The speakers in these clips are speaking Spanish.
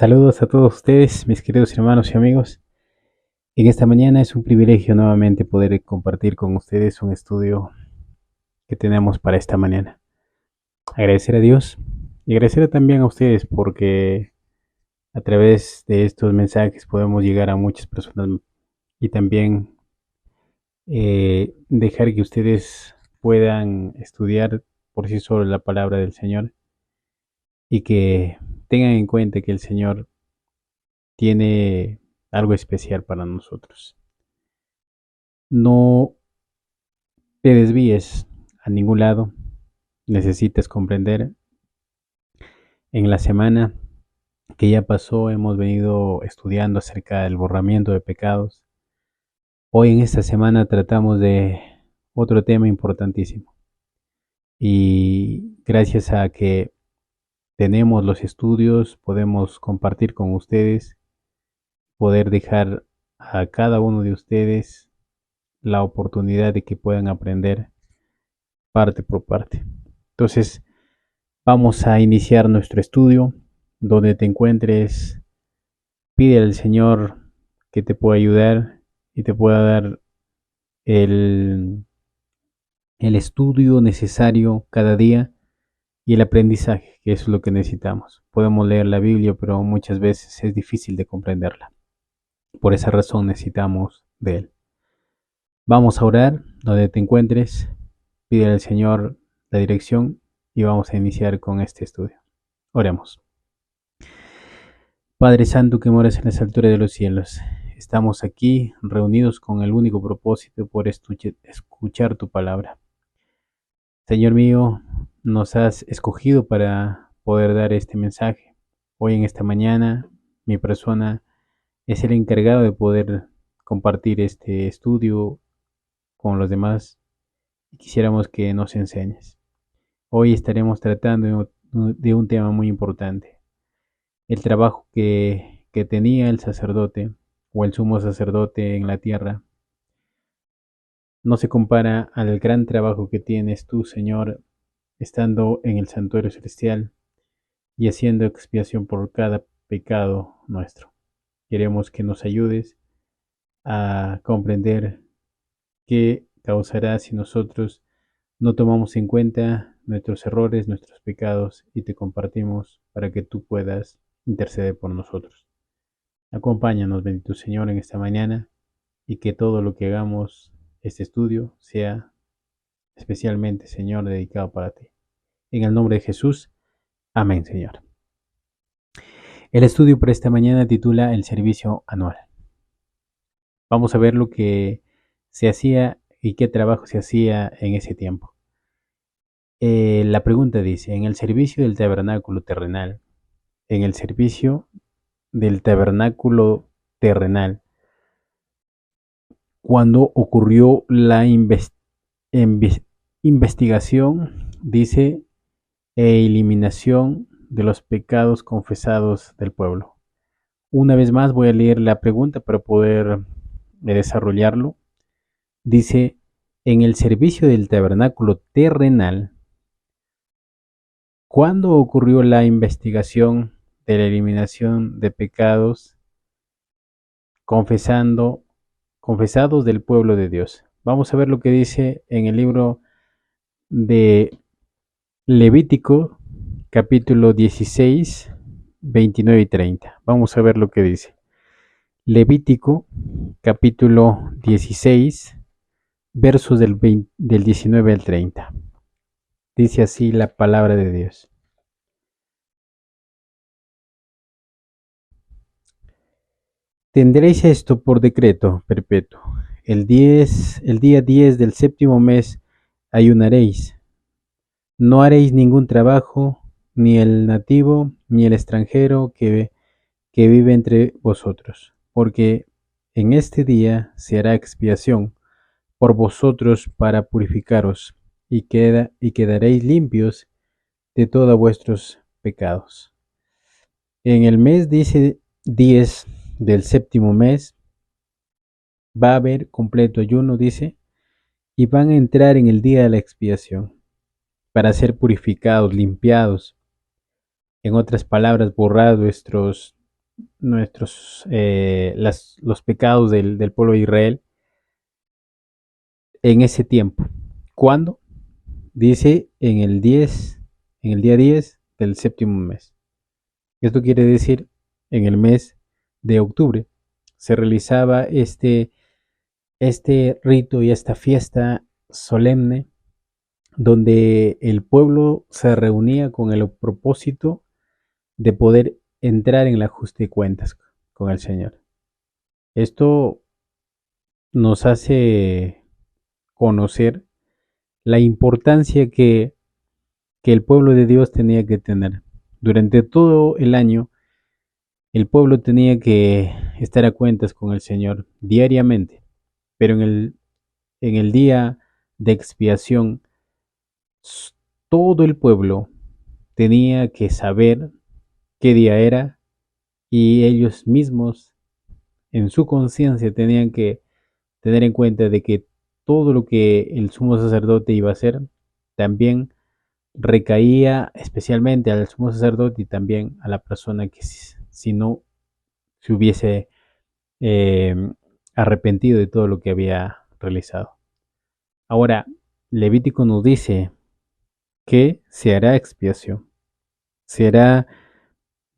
Saludos a todos ustedes, mis queridos hermanos y amigos. En esta mañana es un privilegio nuevamente poder compartir con ustedes un estudio que tenemos para esta mañana. Agradecer a Dios y agradecer también a ustedes porque a través de estos mensajes podemos llegar a muchas personas y también dejar que ustedes puedan estudiar por sí solos la palabra del Señor y que tengan en cuenta que el Señor tiene algo especial para nosotros. No te desvíes a ningún lado. Necesitas comprender. En la semana que ya pasó hemos venido estudiando acerca del borramiento de pecados. Hoy en esta semana tratamos de otro tema importantísimo. Y gracias a que tenemos los estudios, podemos compartir con ustedes, poder dejar a cada uno de ustedes la oportunidad de que puedan aprender parte por parte. Entonces, vamos a iniciar nuestro estudio. Donde te encuentres, pide al Señor que te pueda ayudar y te pueda dar el, el estudio necesario cada día y el aprendizaje, que es lo que necesitamos. Podemos leer la Biblia, pero muchas veces es difícil de comprenderla. Por esa razón necesitamos de Él. Vamos a orar donde te encuentres, pide al Señor la dirección y vamos a iniciar con este estudio. Oremos. Padre Santo que moras en las alturas de los cielos, estamos aquí reunidos con el único propósito por escuchar tu palabra. Señor mío, nos has escogido para poder dar este mensaje. Hoy en esta mañana, mi persona es el encargado de poder compartir este estudio con los demás y quisiéramos que nos enseñes. Hoy estaremos tratando de un tema muy importante. El trabajo que tenía el sacerdote o el sumo sacerdote en la tierra no se compara al gran trabajo que tienes tú, Señor, estando en el santuario celestial y haciendo expiación por cada pecado nuestro. Queremos que nos ayudes a comprender qué causará si nosotros no tomamos en cuenta nuestros errores, nuestros pecados y te compartimos para que tú puedas interceder por nosotros. Acompáñanos, bendito Señor, en esta mañana y que todo lo que hagamos, este estudio, sea especialmente, Señor, dedicado para ti. En el nombre de Jesús, amén, Señor. El estudio para esta mañana titula El servicio anual. Vamos a ver lo que se hacía y qué trabajo se hacía en ese tiempo. La pregunta dice, en el servicio del tabernáculo terrenal, en el servicio del tabernáculo terrenal, cuando ocurrió la investigación, dice, e eliminación de los pecados confesados del pueblo. Una vez más voy a leer la pregunta para poder desarrollarlo. Dice, en el servicio del tabernáculo terrenal, ¿cuándo ocurrió la investigación de la eliminación de pecados confesados del pueblo de Dios? Vamos a ver lo que dice en el libro de Levítico, capítulo 16, 29 y 30. Vamos a ver lo que dice. Levítico, capítulo 16, versos del 19 al 30. Dice así la palabra de Dios. Tendréis esto por decreto perpetuo. El día 10 del séptimo mes ayunaréis. No haréis ningún trabajo, ni el nativo, ni el extranjero que vive entre vosotros, porque en este día se hará expiación por vosotros para purificaros, y quedaréis limpios de todos vuestros pecados. En el mes, dice, 10 del séptimo mes, va a haber completo ayuno, dice, y van a entrar en el día de la expiación, para ser purificados, limpiados, en otras palabras, borrar vuestros los pecados del pueblo de Israel en ese tiempo. ¿Cuándo? Dice en el día 10 del séptimo mes. Esto quiere decir en el mes de octubre se realizaba este rito y esta fiesta solemne donde el pueblo se reunía con el propósito de poder entrar en la justa de cuentas con el Señor. Esto nos hace conocer la importancia que el pueblo de Dios tenía que tener. Durante todo el año, el pueblo tenía que estar a cuentas con el Señor diariamente, pero en el día de expiación, todo el pueblo tenía que saber qué día era y ellos mismos en su conciencia tenían que tener en cuenta de que todo lo que el sumo sacerdote iba a hacer también recaía especialmente al sumo sacerdote y también a la persona que si no se hubiese eh, arrepentido de todo lo que había realizado. Ahora, Levítico nos dice que se hará expiación, se hará,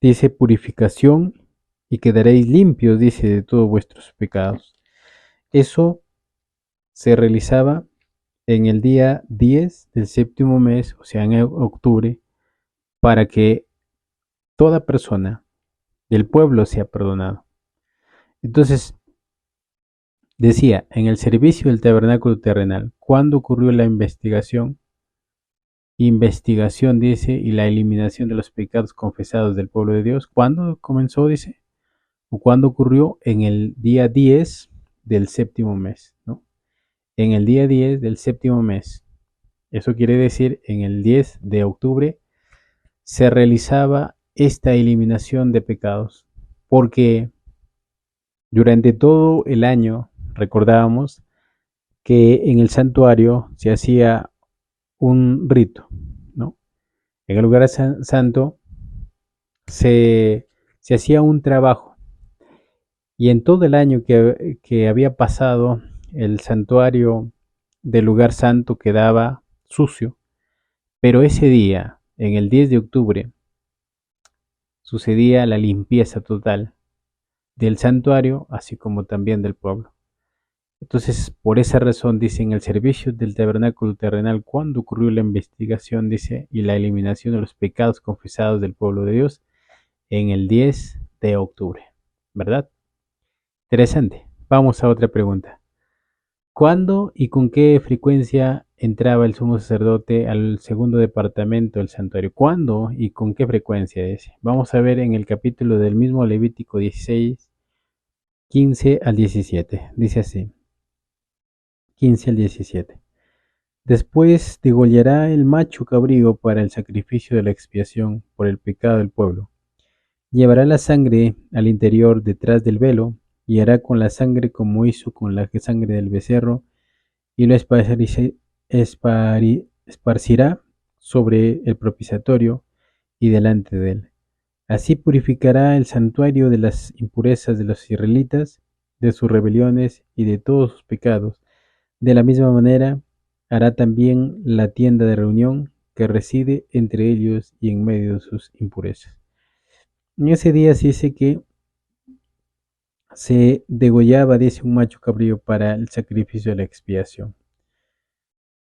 dice, purificación y quedaréis limpios, dice, de todos vuestros pecados. Eso se realizaba en el día 10 del séptimo mes, o sea, en octubre, para que toda persona del pueblo sea perdonado. Entonces, decía, en el servicio del tabernáculo terrenal, ¿cuándo ocurrió la investigación? Investigación, dice, y la eliminación de los pecados confesados del pueblo de Dios. ¿Cuándo comenzó, dice? ¿O cuándo ocurrió? En el día 10 del séptimo mes, ¿no? En el día 10 del séptimo mes. Eso quiere decir, en el 10 de octubre se realizaba esta eliminación de pecados, porque durante todo el año recordábamos que en el santuario se hacía un rito, ¿no? En el lugar santo se hacía un trabajo y en todo el año que había pasado el santuario del lugar santo quedaba sucio, pero ese día, en el 10 de octubre, sucedía la limpieza total del santuario, así como también del pueblo. Entonces, por esa razón, dice, en el servicio del tabernáculo terrenal, cuando ocurrió la investigación, dice, y la eliminación de los pecados confesados del pueblo de Dios, en el 10 de octubre, ¿verdad? Interesante. Vamos a otra pregunta. ¿Cuándo y con qué frecuencia entraba el sumo sacerdote al segundo departamento del santuario? ¿Cuándo y con qué frecuencia? Dice. Vamos a ver en el capítulo del mismo Levítico 16, 15 al 17. Dice así, 15 al 17. Después degollará el macho cabrío para el sacrificio de la expiación por el pecado del pueblo. Llevará la sangre al interior detrás del velo, y hará con la sangre como hizo con la sangre del becerro, y lo esparcirá sobre el propiciatorio y delante de él. Así purificará el santuario de las impurezas de los israelitas, de sus rebeliones y de todos sus pecados. De la misma manera, hará también la tienda de reunión que reside entre ellos y en medio de sus impurezas. En ese día se dice que se degollaba, dice, un macho cabrío para el sacrificio de la expiación.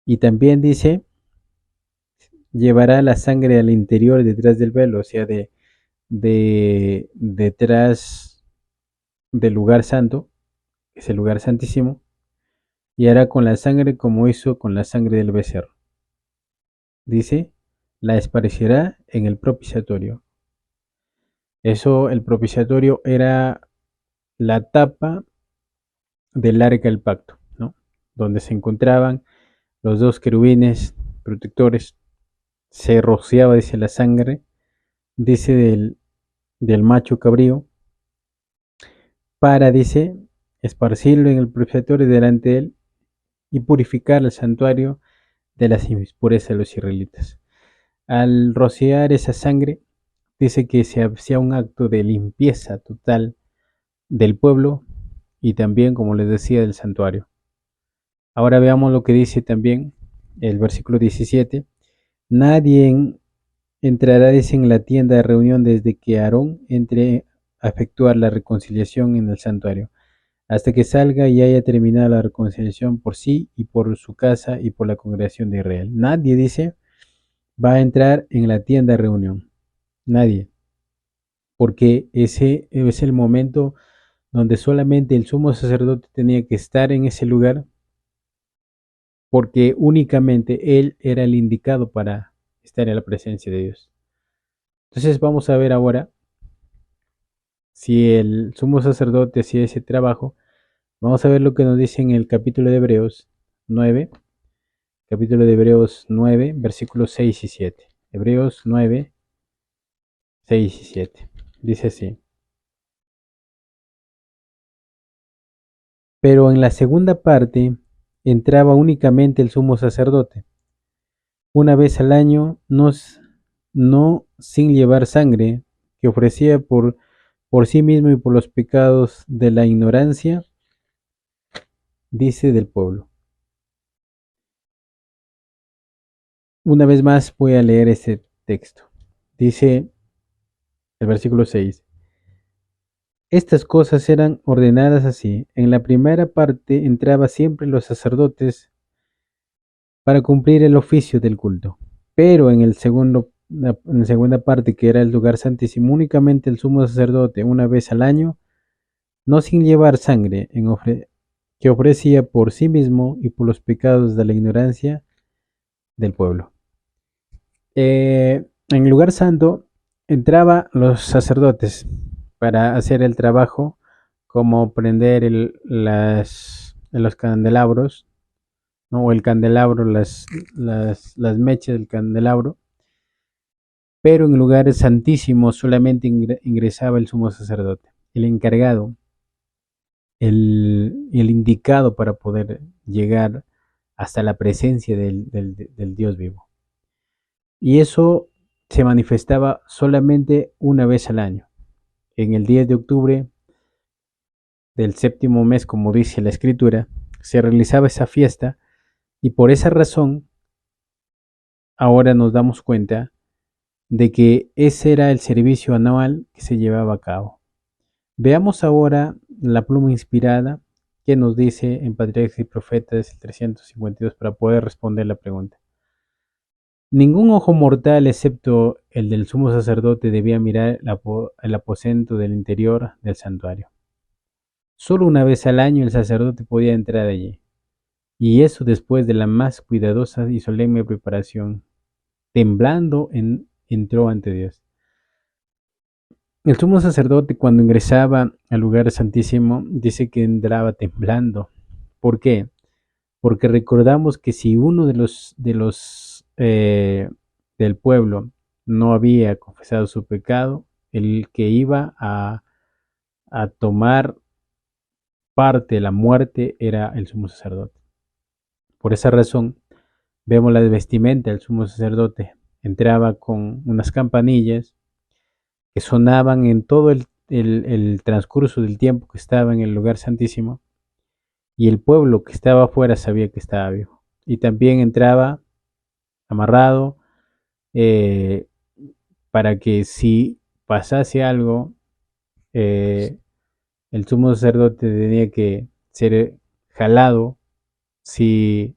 Y también dice, llevará la sangre al interior detrás del velo, o sea, detrás del lugar santo, que es el lugar santísimo, y hará con la sangre como hizo con la sangre del becerro. Dice, la esparcirá en el propiciatorio. Eso, el propiciatorio era la tapa del arca del pacto, ¿no? Donde se encontraban los dos querubines protectores. Se rociaba, dice, la sangre, dice, del macho cabrío, para, dice, esparcirlo en el propiciatorio delante de él y purificar el santuario de las impurezas de los israelitas. Al rociar esa sangre, dice que se hacía un acto de limpieza total del pueblo y también, como les decía, del santuario. Ahora veamos lo que dice también el versículo 17. Nadie entrará, dice, en la tienda de reunión desde que Aarón entre a efectuar la reconciliación en el santuario, hasta que salga y haya terminado la reconciliación por sí y por su casa y por la congregación de Israel. Nadie, dice, va a entrar en la tienda de reunión. Nadie. Porque ese es el momento donde solamente el sumo sacerdote tenía que estar en ese lugar, porque únicamente él era el indicado para estar en la presencia de Dios. Entonces vamos a ver ahora si el sumo sacerdote hacía ese trabajo. Vamos a ver lo que nos dice en el capítulo de Hebreos 9, capítulo de Hebreos 9, versículos 6 y 7. Hebreos 9, 6 y 7. Dice así. Pero en la segunda parte entraba únicamente el sumo sacerdote, una vez al año, no sin llevar sangre, que ofrecía por sí mismo y por los pecados de la ignorancia, dice, del pueblo. Una vez más voy a leer este texto. Dice el versículo 6. Estas cosas eran ordenadas así. En la primera parte entraba siempre los sacerdotes para cumplir el oficio del culto. Pero en la segunda parte, que era el lugar santísimo, únicamente el sumo sacerdote una vez al año, no sin llevar sangre, que ofrecía por sí mismo y por los pecados de la ignorancia del pueblo. En el lugar santo entraban los sacerdotes para hacer el trabajo, como prender los candelabros, ¿no? O el candelabro, las mechas del candelabro, pero en lugares santísimos solamente ingresaba el sumo sacerdote, el encargado, el indicado para poder llegar hasta la presencia del Dios vivo. Y eso se manifestaba solamente una vez al año, en el 10 de octubre del séptimo mes, como dice la escritura, se realizaba esa fiesta, y por esa razón ahora nos damos cuenta de que ese era el servicio anual que se llevaba a cabo. Veamos ahora la pluma inspirada que nos dice en Patriarcas y Profetas el 352 para poder responder la pregunta. Ningún ojo mortal excepto el del sumo sacerdote debía mirar el aposento del interior del santuario. Solo una vez al año el sacerdote podía entrar allí, y eso después de la más cuidadosa y solemne preparación. Temblando entró ante Dios. El sumo sacerdote, cuando ingresaba al lugar santísimo, dice que entraba temblando. ¿Por qué? Porque recordamos que si uno del pueblo no había confesado su pecado, el que iba a tomar parte de la muerte era el sumo sacerdote. Por esa razón, vemos la vestimenta del sumo sacerdote. Entraba con unas campanillas que sonaban en todo el transcurso del tiempo que estaba en el lugar santísimo, y el pueblo que estaba afuera sabía que estaba vivo. Y también entraba amarrado, eh, para que si pasase algo, eh, el sumo sacerdote tenía que ser jalado si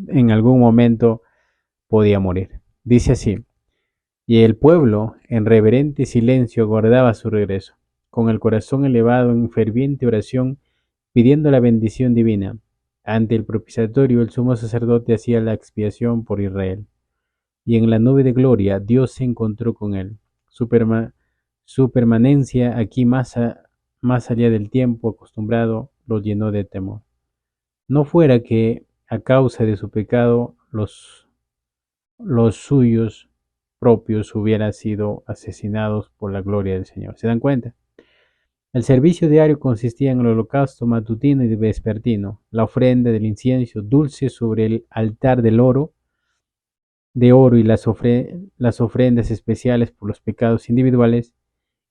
en algún momento podía morir. Dice así: y el pueblo, en reverente silencio, aguardaba su regreso, con el corazón elevado en ferviente oración, pidiendo la bendición divina. Ante el propiciatorio, el sumo sacerdote hacía la expiación por Israel, y en la nube de gloria Dios se encontró con él. Su permanencia aquí más allá del tiempo acostumbrado lo llenó de temor. No fuera que, a causa de su pecado, los suyos propios hubieran sido asesinados por la gloria del Señor. ¿Se dan cuenta? El servicio diario consistía en el holocausto matutino y vespertino, la ofrenda del incienso dulce sobre el altar del oro, de oro y las ofrendas especiales por los pecados individuales,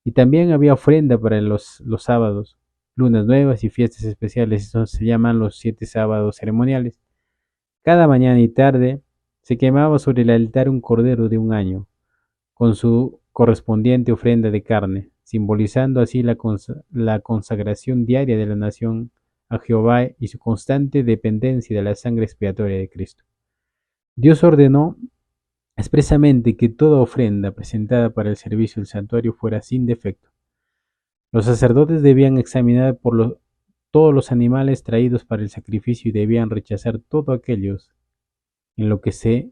y también había ofrenda para los sábados, lunas nuevas y fiestas especiales. Eso se llaman los 7 sábados ceremoniales. Cada mañana y tarde se quemaba sobre el altar un cordero de un año, con su correspondiente ofrenda de carne, simbolizando así la consagración diaria de la nación a Jehová y su constante dependencia de la sangre expiatoria de Cristo. Dios ordenó expresamente que toda ofrenda presentada para el servicio del santuario fuera sin defecto. Los sacerdotes debían examinar todos los animales traídos para el sacrificio y debían rechazar todo aquellos en lo que se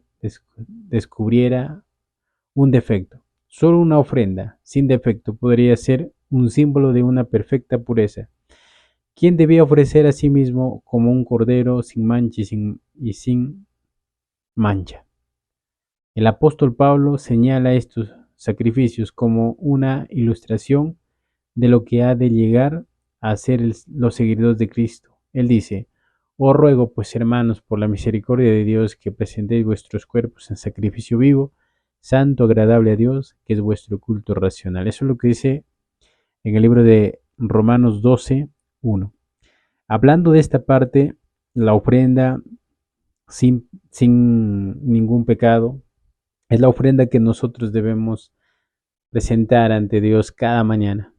descubriera un defecto. Solo una ofrenda sin defecto podría ser un símbolo de una perfecta pureza. ¿Quién debía ofrecer a sí mismo como un cordero sin mancha y sin mancha? El apóstol Pablo señala estos sacrificios como una ilustración de lo que ha de llegar a ser los seguidores de Cristo. Él dice: os ruego pues, hermanos, por la misericordia de Dios, que presentéis vuestros cuerpos en sacrificio vivo, santo, agradable a Dios, que es vuestro culto racional. Eso es lo que dice en el libro de Romanos 12:1. Hablando de esta parte, la ofrenda sin ningún pecado es la ofrenda que nosotros debemos presentar ante Dios cada mañana.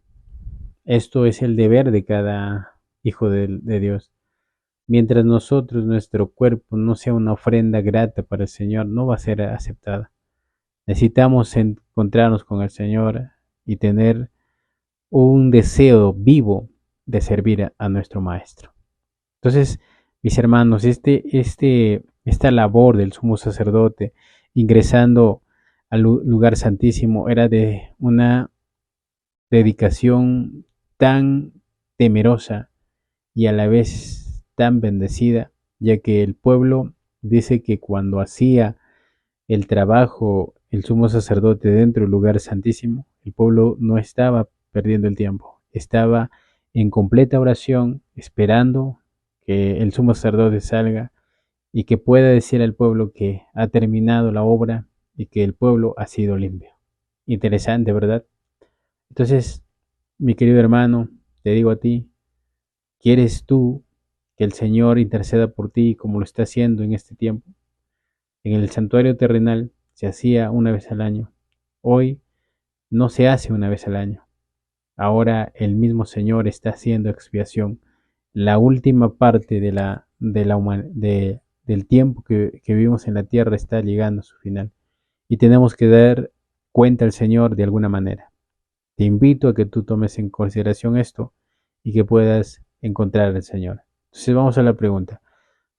Esto es el deber de cada hijo de Dios. Mientras nuestro cuerpo no sea una ofrenda grata para el Señor, no va a ser aceptada. Necesitamos encontrarnos con el Señor y tener un deseo vivo de servir a nuestro Maestro. Entonces, mis hermanos, esta labor del sumo sacerdote ingresando al lugar santísimo era de una dedicación tan temerosa y a la vez tan bendecida, ya que el pueblo dice que cuando hacía el trabajo el sumo sacerdote dentro del lugar santísimo, el pueblo no estaba perdiendo el tiempo, estaba en completa oración, esperando que el sumo sacerdote salga y que pueda decir al pueblo que ha terminado la obra y que el pueblo ha sido limpio. Interesante, ¿verdad? Entonces, mi querido hermano, te digo a ti, ¿quieres tú que el Señor interceda por ti como lo está haciendo en este tiempo? En el santuario terrenal se hacía una vez al año. Hoy no se hace una vez al año. Ahora el mismo Señor está haciendo expiación. La última parte del tiempo que vivimos en la tierra está llegando a su final. Y tenemos que dar cuenta al Señor de alguna manera. Te invito a que tú tomes en consideración esto y que puedas encontrar al Señor. Entonces vamos a la pregunta.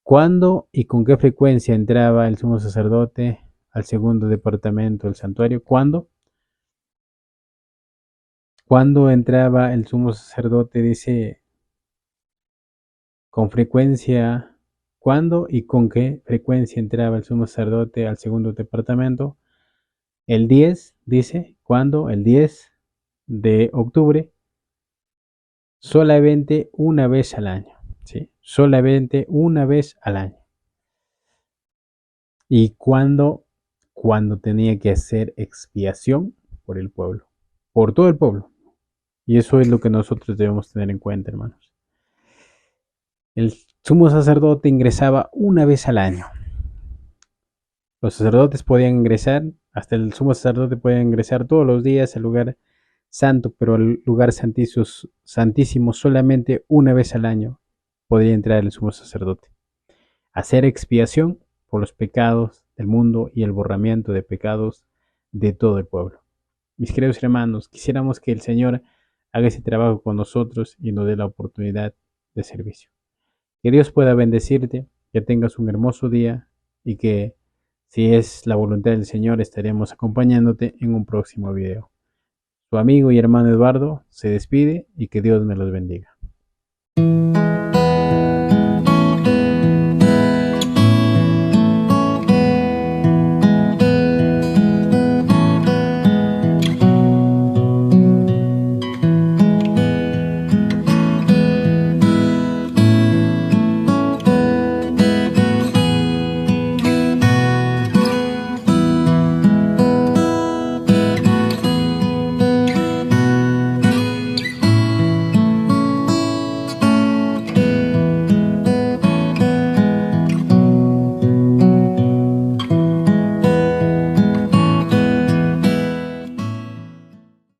¿Cuándo y con qué frecuencia entraba el sumo sacerdote al segundo departamento del santuario? ¿Cuándo? ¿Cuándo entraba el sumo sacerdote? Dice con frecuencia. ¿Cuándo y con qué frecuencia entraba el sumo sacerdote al segundo departamento? El 10, dice. ¿Cuándo? El 10 de octubre. Solamente una vez al año. ¿Sí? Solamente una vez al año. ¿Y cuándo? Cuando tenía que hacer expiación por el pueblo, por todo el pueblo. Y eso es lo que nosotros debemos tener en cuenta, hermanos. El sumo sacerdote ingresaba una vez al año. Los sacerdotes podían ingresar, hasta el sumo sacerdote podía ingresar todos los días al lugar santo, pero al lugar santísimo solamente una vez al año podía entrar el sumo sacerdote. Hacer expiación por los pecados del mundo y el borramiento de pecados de todo el pueblo. Mis queridos hermanos, quisiéramos que el Señor haga ese trabajo con nosotros y nos dé la oportunidad de servicio. Que Dios pueda bendecirte, que tengas un hermoso día y que, si es la voluntad del Señor, estaremos acompañándote en un próximo video. Su amigo y hermano Eduardo se despide y que Dios me los bendiga.